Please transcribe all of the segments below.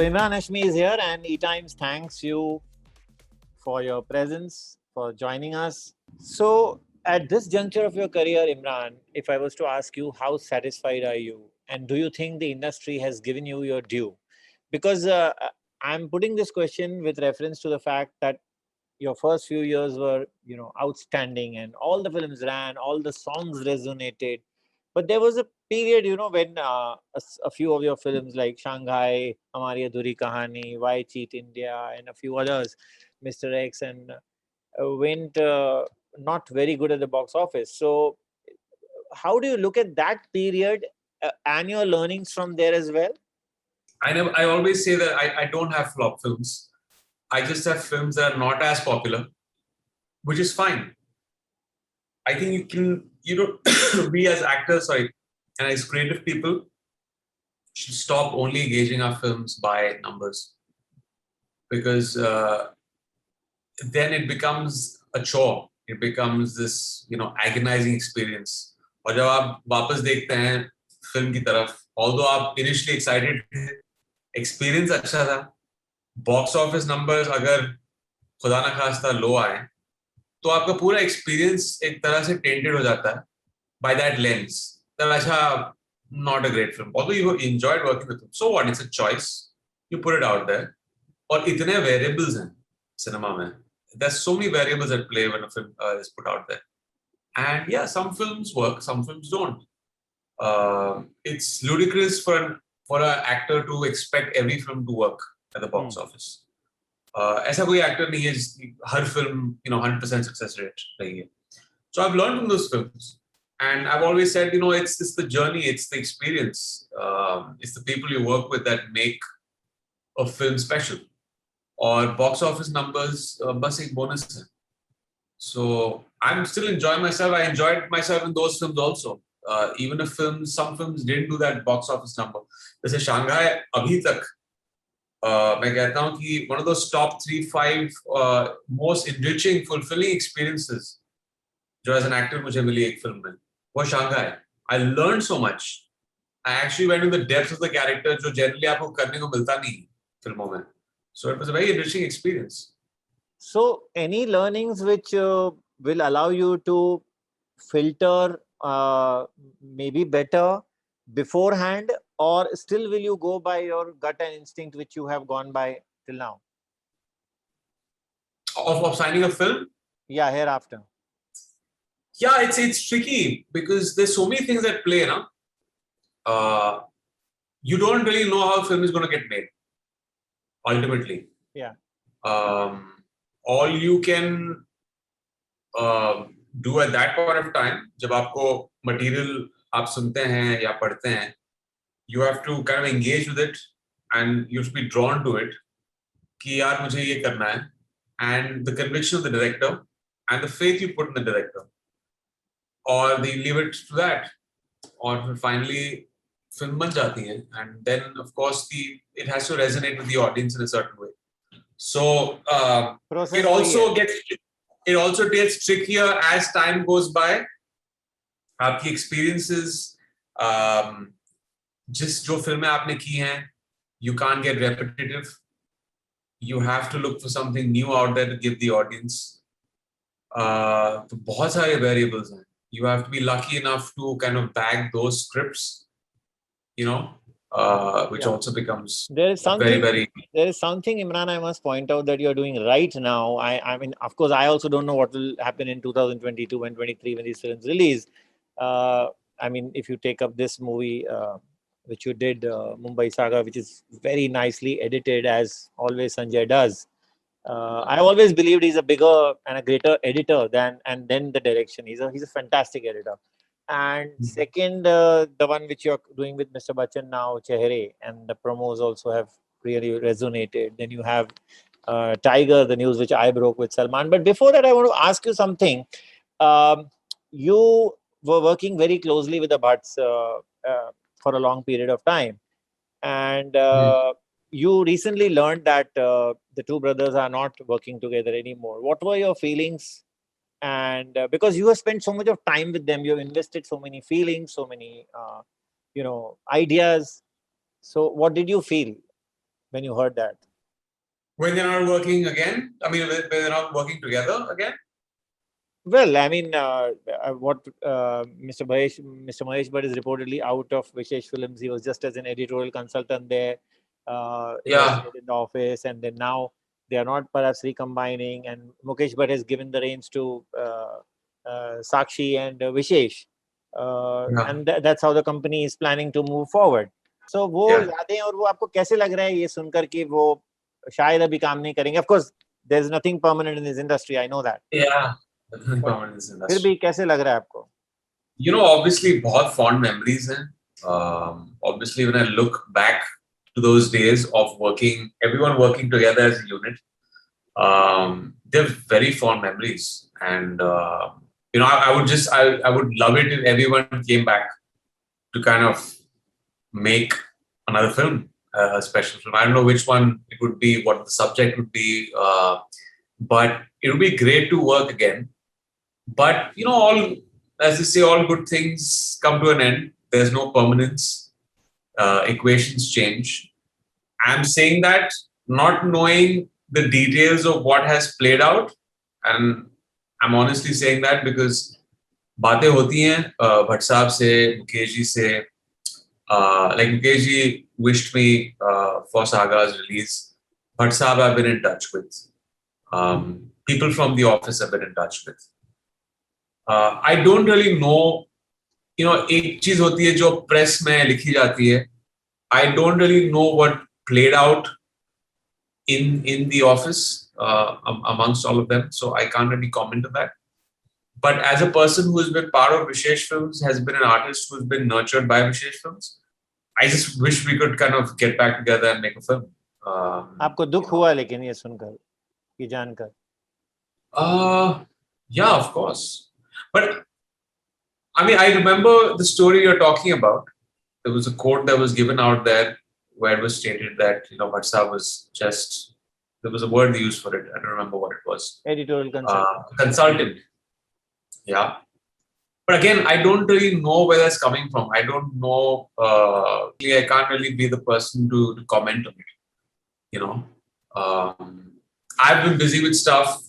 Imran Hashmi is here, and eTimes thanks you for your presence, for joining us. So, at this juncture of your career, Imran, if I was to ask you, how satisfied are you? And do you think the industry has given you your due? Because I'm putting this question with reference to the fact that your first few years were, outstanding, and all the films ran, all the songs resonated. But there was a period, when a few of your films like Shanghai, Hamari Adhuri Kahani, Why Cheat India, and a few others, Mr. X, and went not very good at the box office. So, how do you look at that period and your learnings from there as well? I always say that I don't have flop films. I just have films that are not as popular, which is fine. I think we as actors, and as creative people, should stop only gauging our films by numbers, because then it becomes a chore. It becomes this, agonizing experience. और जब आप वापस देखते हैं film की तरफ, although आप initially excited थे, experience अच्छा था, box office numbers अगर खुदा ना खास्ता लो आए, तो आपका पूरा experience एक तरह से tainted हो जाता है by that lens. That अच्छा, not a great film. Although you enjoyed working with him, so what? It's a choice. You put it out there. और इतने variables हैं cinema में. There's so many variables at play when a film is put out there. And yeah, some films work, some films don't. It's ludicrous for an actor to expect every film to work at the box office. ऐसा कोई actor नहीं है जिसकी हर film 100% success rate रही है. So I've learned from those films, and I've always said it's the journey, it's the experience, it's the people you work with that make a film special. Or box office numbers बस एक bonus है. So I'm still enjoying myself. I enjoyed myself in those films also. Even if some films didn't do that box office number. जैसे Shanghai अभी तक मैं कहता हूँ कि one of those top 3-5 most enriching, fulfilling experiences जो as an actor मुझे मिली एक film में, वो Shanghai. I learned so much. I actually went into the depths of the character जो generally आपको करने को मिलता नहीं फिल्मों में. So it was a very enriching experience. So, any learnings which will allow you to filter maybe better beforehand, or still will you go by your gut and instinct which you have gone by till now? Of signing a film? Yeah, hereafter. Yeah, it's tricky because there's so many things at play, no? You don't really know how a film is going to get made, ultimately. Yeah. All you can do at that point of time, जब आपको material आप सुनते हैं या पढ़ते हैं, you have to kind of engage with it and you have to be drawn to it कि यार मुझे ये करना है, and the conviction of the director and the faith you put in the director, or they leave it to that, or finally film बन जाती है, and then of course it has to resonate with the audience in a certain way. So it also gets trickier as time goes by. आपकी experiences, जिस जो फिल्में आपने की हैं, you can't get repetitive. You have to look for something new out there to give the audience. तो बहुत सारे variables हैं. You have to be lucky enough to kind of bag those scripts, which also becomes there is something very, very. There is something, Imran, I must point out that you are doing right now. I mean, of course, I also don't know what will happen in 2022 and 23 when these films release. I mean, if you take up this movie, which you did, Mumbai Saga, which is very nicely edited, as always Sanjay does. I always believed he's a bigger and a greater editor than the direction. He's a fantastic editor. And second, the one which you're doing with Mr. Bachchan now, Chehre, and the promos also have really resonated. Then you have Tiger, the news which I broke with Salman. But before that, I want to ask you something. You were working very closely with the Bhatts for a long period of time. And you recently learned that the two brothers are not working together anymore. What were your feelings? And because you have spent so much of time with them, you have invested so many feelings, so many ideas. So what did you feel? when you heard that? When they're not working again? I mean, when they're not working together again? Well, I mean, what Mr. Mahesh Bhatt is reportedly out of Vishesh Films. He was just as an editorial consultant there. He has Yeah. stayed in the office, and then now they are not perhaps recombining. And Mukesh Bhatt has given the reins to Sakshi and Vishesh, Yeah. and that's how the company is planning to move forward. So वो Yeah. यादें और वो आपको कैसे लग रहा है ये सुनकर कि वो शायद अभी काम नहीं करेंगे? Of course, there's nothing permanent in this industry. I know that. Yeah. Nothing But permanent in this फिर industry. भी कैसे लग रहा है आपको? You know, obviously, बहुत fond memories हैं. Obviously, when I look back to those days of working, everyone working together as a unit, they're very fond memories. And you know, I would love it if everyone came back to kind of make another film, a special film. I don't know which one it would be, what the subject would be, but it would be great to work again. But you know, all, as they say, all good things come to an end. There's no permanence. Equations change. I'm saying that not knowing the details of what has played out, and I'm honestly saying that because बातें होती हैं भट्ट साहब से, मुकेश जी से, like Mukesh ji wished me for Saga's release. Bhatt Sahab I've been in touch with. People from the office have been in touch with. I don't really know, you know, एक चीज होती है जो प्रेस में लिखी जाती है. I don't really know what played out in the office amongst all of them, so I can't really comment on that. But as a person who has been part of Vishesh Films, has been an artist who's been nurtured by Vishesh Films, I just wish we could kind of get back together and make a film. आपको दुख हुआ लेकिन ये सुनकर, ये जानकर? Yeah, of course. But I mean, I remember the story you're talking about. There was a quote that was given out there where it was stated that, you know, Bhatt Sahab was just, there was a word they used for it. I don't remember what it was. Editorial consultant. Consultant. Yeah. But again, I don't really know where that's coming from. I don't know. I can't really be the person to comment on it. You know, I've been busy with stuff.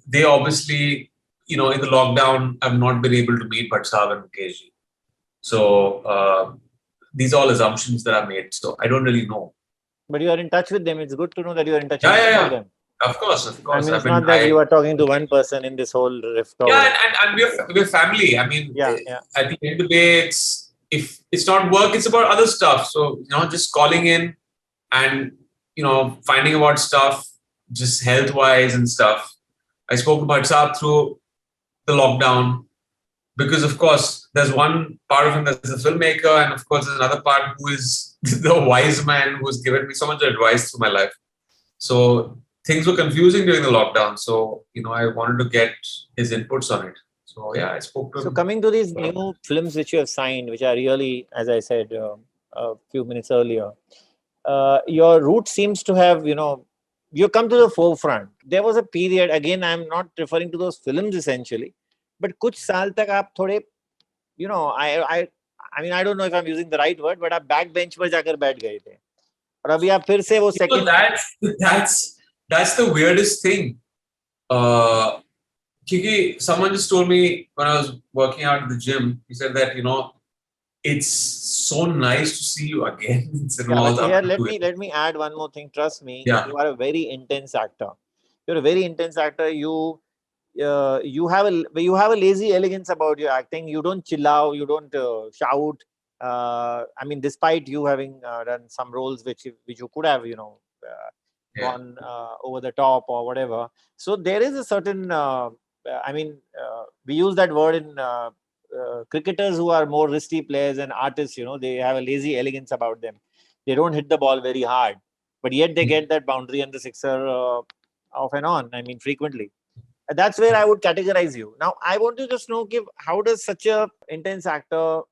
They obviously, you know, in the lockdown, I've not been able to meet Bhatt Sahab and Mukesh ji. So these are all assumptions that are made. So I don't really know. But you are in touch with them. It's good to know that you are in touch with them. Of course, of course. I mean, it's not that you are talking to one person in this whole rift. Yeah, and we're family. I mean, yeah. At the end of the day, if it's not work, it's about other stuff. So, you know, just calling in and, you know, finding about stuff, just health-wise and stuff. I spoke to Bhatt Sahab through the lockdown because, of course, there's one part of him that's a filmmaker, and of course, there's another part who is the wise man who's given me so much advice through my life. So things were confusing during the lockdown. So, you know, I wanted to get his inputs on it. So, yeah, I spoke to him. So, coming to these new films which you have signed, which are really, as I said a few minutes earlier, your route seems to have, you know, you come to the forefront. There was a period, again, I'm not referring to those films essentially, but कुछ साल तक आप थोड़े, you know, I mean, I don't know if I'm using the right word, but आप backbench पर जाकर बैठ गए थे. और अभी आप फिर से वो second. That's the weirdest thing. Kiki, someone just told me when I was working out at the gym, he said that, you know, it's so nice to see you again. Let me add one more thing. Trust me, you are a very intense actor. You're a very intense actor. You have a lazy elegance about your acting. You don't chill out. You don't shout. I mean, despite you having done some roles which you could have, you know, gone over the top or whatever. So there is a certain. I mean, we use that word in cricketers who are more risky players and artists. You know, they have a lazy elegance about them. They don't hit the ball very hard, but yet they get that boundary and the sixer off and on. I mean, frequently. That's where I would categorize you. Now, I want to just know, how does such a intense actor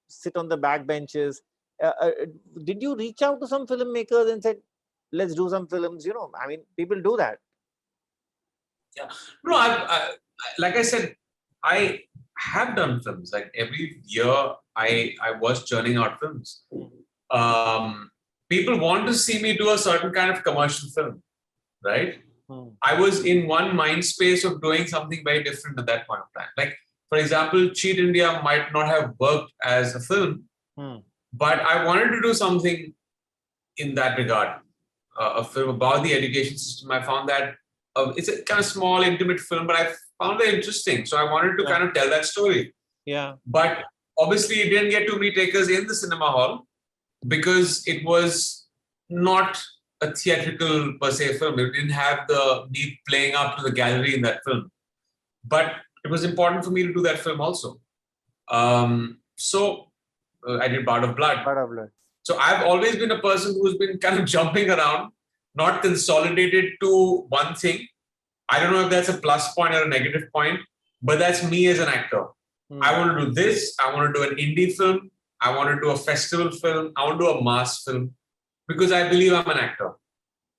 sit on the back benches? Did you reach out to some filmmakers and said, let's do some films? You know, I mean, people do that. Yeah. No, I like I said, I have done films. Like every year, I was churning out films. people want to see me do a certain kind of commercial film, right? I was in one mind space of doing something very different at that point of time. Like, for example, Cheat India might not have worked as a film, but I wanted to do something in that regard, a film about the education system. I found that it's a kind of small, intimate film, but I found it interesting. So I wanted to kind of tell that story. Yeah. But obviously, it didn't get too many takers in the cinema hall because it was not a theatrical per se film. It didn't have the need playing up to the gallery in that film. But it was important for me to do that film also. So I did Bard of Blood. Bard of Blood. So I've always been a person who's been kind of jumping around, not consolidated to one thing. I don't know if that's a plus point or a negative point, but that's me as an actor. I want to do this. I want to do an indie film. I want to do a festival film. I want to do a mass film because I believe I'm an actor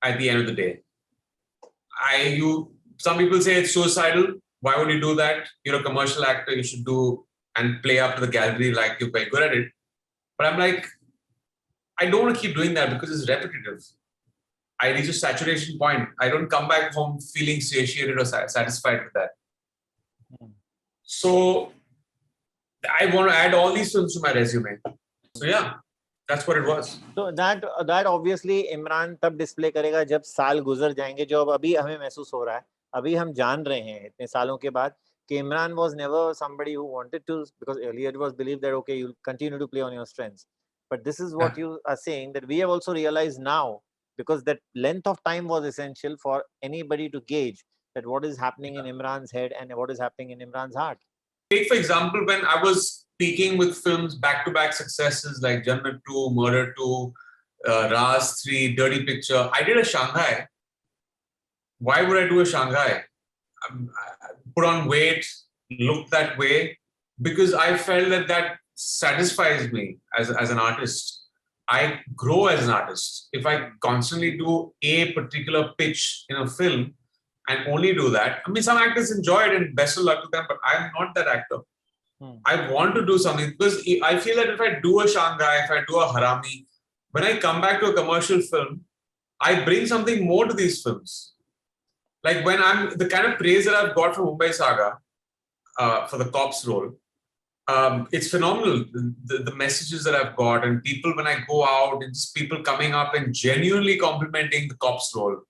at the end of the day. Some people say it's suicidal. Why would you do that? You're a commercial actor. You should do and play up to the gallery like you're very good at it. But I'm like, I don't want to keep doing that because it's repetitive. I reach a saturation point. I don't come back home feeling satiated or satisfied with that. So I want to add all these films to my resume. So yeah, that's what it was. So that obviously Imran तब display करेगा जब साल गुजर जाएंगे, जो अब अभी हमें महसूस हो रहा है. अभी हम जान रहे हैं इतने सालों के बाद कि Imran was never somebody who wanted to, because earlier it was believed that okay, you'll continue to play on your strengths. But this is what you are saying, that we have also realized now, because that length of time was essential for anybody to gauge that what is happening in Imran's head and what is happening in Imran's heart. Take for example, when I was peaking with films, back-to-back successes like Jannat 2, Murder 2, Raz 3, Dirty Picture, I did a Shanghai. Why would I do a Shanghai? Put on weight, look that way, because I felt that satisfies me as an artist. I grow as an artist. If I constantly do a particular pitch in a film and only do that, I mean, some actors enjoy it and best of luck to them, but I'm not that actor. I want to do something because I feel that if I do a Shanghai, if I do a Harami, when I come back to a commercial film, I bring something more to these films. Like when I'm the kind of praise that I've got from Mumbai Saga for the cops role, it's phenomenal. The messages that I've got, and people when I go out, it's people coming up and genuinely complimenting the cops role.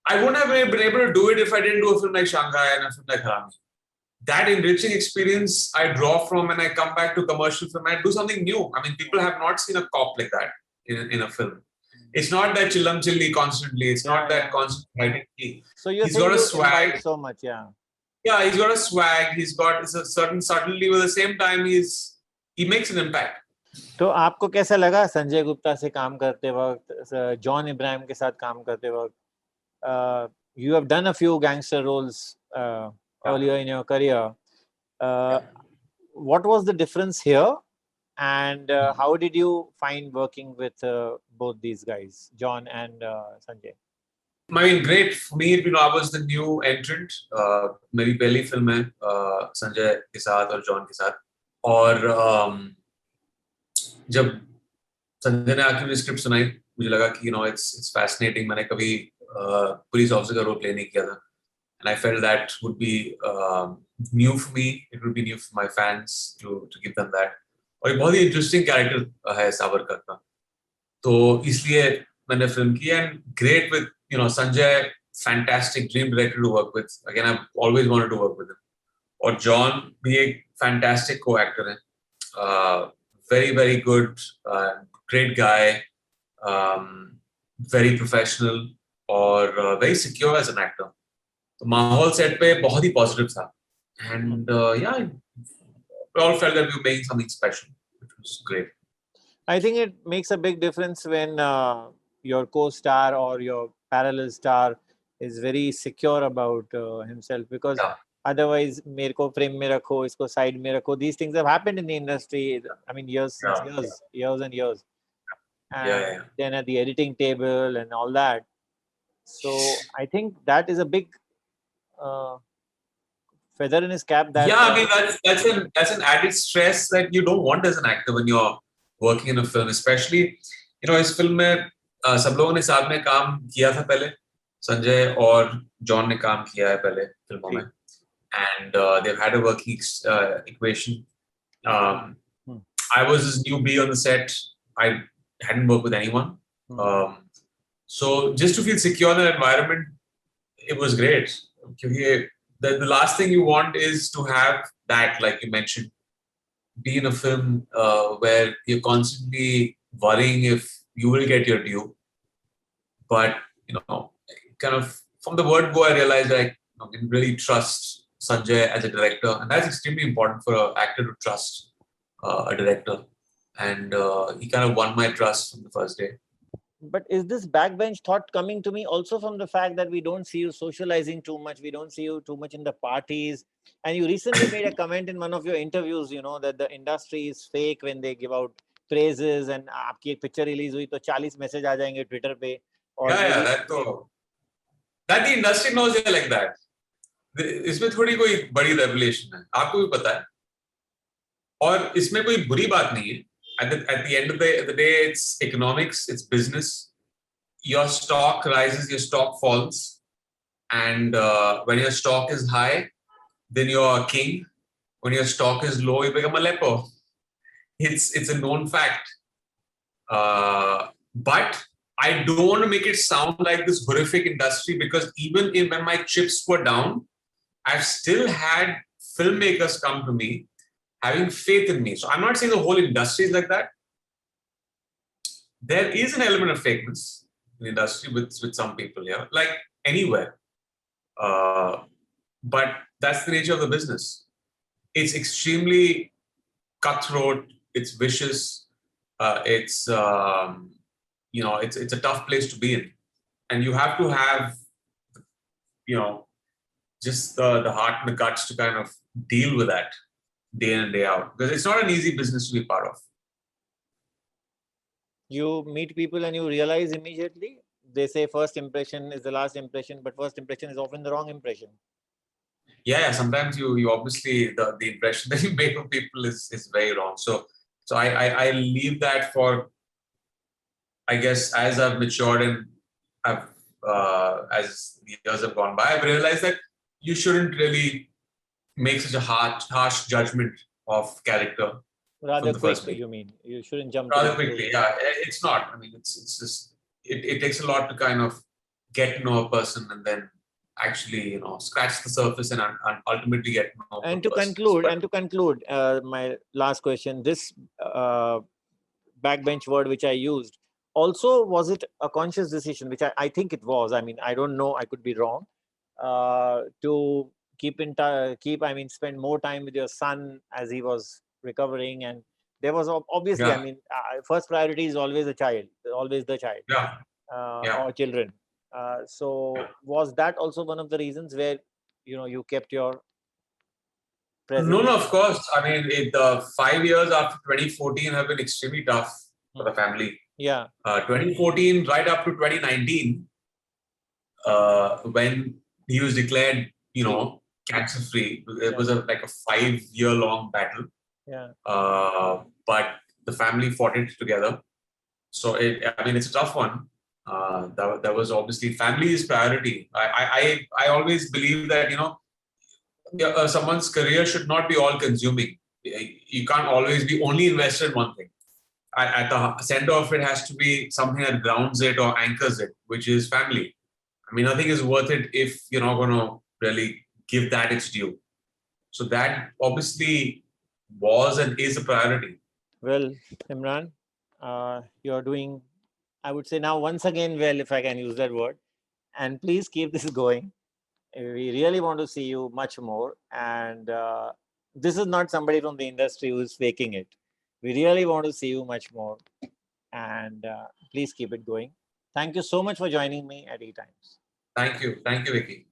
I wouldn't have been able to do it if I didn't do a film like Shanghai and a film like Harami. That enriching experience I draw from when I come back to commercial film. I do something new. I mean, people have not seen a cop like that in a film. It's not that chillam chilli constantly. It's not that constant writing. So he's got a swag so much, yeah. Yeah, he's got a swag. He's got a certain subtlety, but at the same time, he makes an impact. तो आपको कैसा लगा संजय गुप्ता से काम करते वक्त, John Ibrahim के साथ काम करते वक्त? You have done a few gangster roles earlier in your career. What was the difference here, and how did you find working with both these guys, John and Sanjay? I mean, great for me. I was the new entrant. मेरी पहली film है संजय के साथ और John के साथ. और जब संजय ने आके मुझे स्क्रिप्ट सुनाई, मुझे लगा कि it's fascinating. मैंने कभी पुलिस ऑफिसर का रोल प्ले नहीं किया था, and I felt that would be new for me. It would be new for my fans to give them that. और एक बहुत ही इंटरेस्टिंग कैरेक्टर है सावरकर का, तो इसलिए मैंने फिल्म की. And great with Sanjay, fantastic dream director to work with. Again, I've always wanted to work with him. Or John, भी एक fantastic co-actor है. Very, very good, great guy, very professional, और very secure as an actor. तो माहौल set पे बहुत ही positive था. And yeah, we all felt that we were making something special, which was great. I think it makes a big difference when your co-star or your parallel star is very secure about himself, because otherwise मेरे को frame में रखो, इसको side में रखो. These things have happened in the industry. I mean, years and years. And then at the editing table and all that. So I think that is a big feather in his cap. That I mean that's an added stress that you don't want as an actor when you're working in a film, especially, इस film में सब लोगों ने साथ में काम किया था पहले. संजय और जॉन ने काम किया है पहले फिल्मों में, and they've had a working equation. I was this newbie on the set. I hadn't worked with anyone. So just to feel secure in the environment, it was great. The last thing you want is to have that, like you mentioned, be in a film where you're constantly worrying if you will get your due. But, kind of from the word go, I realized that I can really trust Sanjay as a director. And that's extremely important for an actor to trust a director. And he kind of won my trust from the first day. But is this backbench thought coming to me also from the fact that we don't see you socializing too much? We don't see you too much in the parties. And you recently made a comment in one of your interviews, that the industry is fake when they give out praises, and आपकी एक picture release हुई तो 40 message आ जाएंगे Twitter पे. That the industry knows you like that. इसमें थोड़ी कोई बड़ी revelation है, आपको भी पता है. और इसमें कोई बुरी बात नहीं है. At the end of the day, it's economics, it's business. Your stock rises, your stock falls. And when your stock is high, then you're a king. When your stock is low, you become a leper. It's a known fact. But I don't want to make it sound like this horrific industry, because even when my chips were down, I've still had filmmakers come to me having faith in me. So I'm not saying the whole industry is like that. There is an element of fakeness in the industry with some people here, like anywhere. But that's the nature of the business. It's extremely cutthroat. It's vicious. It's a tough place to be in, and you have to have, just the heart and the guts to kind of deal with that day in and day out, because it's not an easy business to be part of. You meet people and you realize immediately. They say first impression is the last impression, but first impression is often the wrong impression. Yeah, sometimes you obviously the impression that you make of people is very wrong. So I leave that for, I guess, as I've matured and as the years have gone by, I've realized that you shouldn't really make such a harsh judgment of character. Rather quickly, you mean? You shouldn't jump. Rather quickly, yeah. It's not. I mean, it's just it takes a lot to kind of get to know a person and then actually, scratch the surface and ultimately get to know. And to conclude, my last question: this backbench word which I used, also was it a conscious decision? Which I think it was. I mean, I don't know. I could be wrong. To spend more time with your son as he was recovering, and there was obviously, I mean, first priority is always the child, or children. So was that also one of the reasons where you kept your presence? No, of course. I mean, the 5 years after 2014 have been extremely tough for the family. 2014 right up to 2019, when he was declared, cancer free. It was like a 5-year-long battle. But the family fought it together. So it's a tough one. That was obviously, family is priority. I always believe that someone's career should not be all consuming. You can't always be only invested in one thing. At the center of it has to be something that grounds it or anchors it, which is family. I mean, nothing is worth it if you're not going to really give that its due. So that obviously was and is a priority. Well, Imran, you're doing, I would say now once again, well, if I can use that word, and please keep this going. We really want to see you much more. And this is not somebody from the industry who's faking it. We really want to see you much more. And please keep it going. Thank you so much for joining me at E-Times. Thank you. Thank you, Vicky.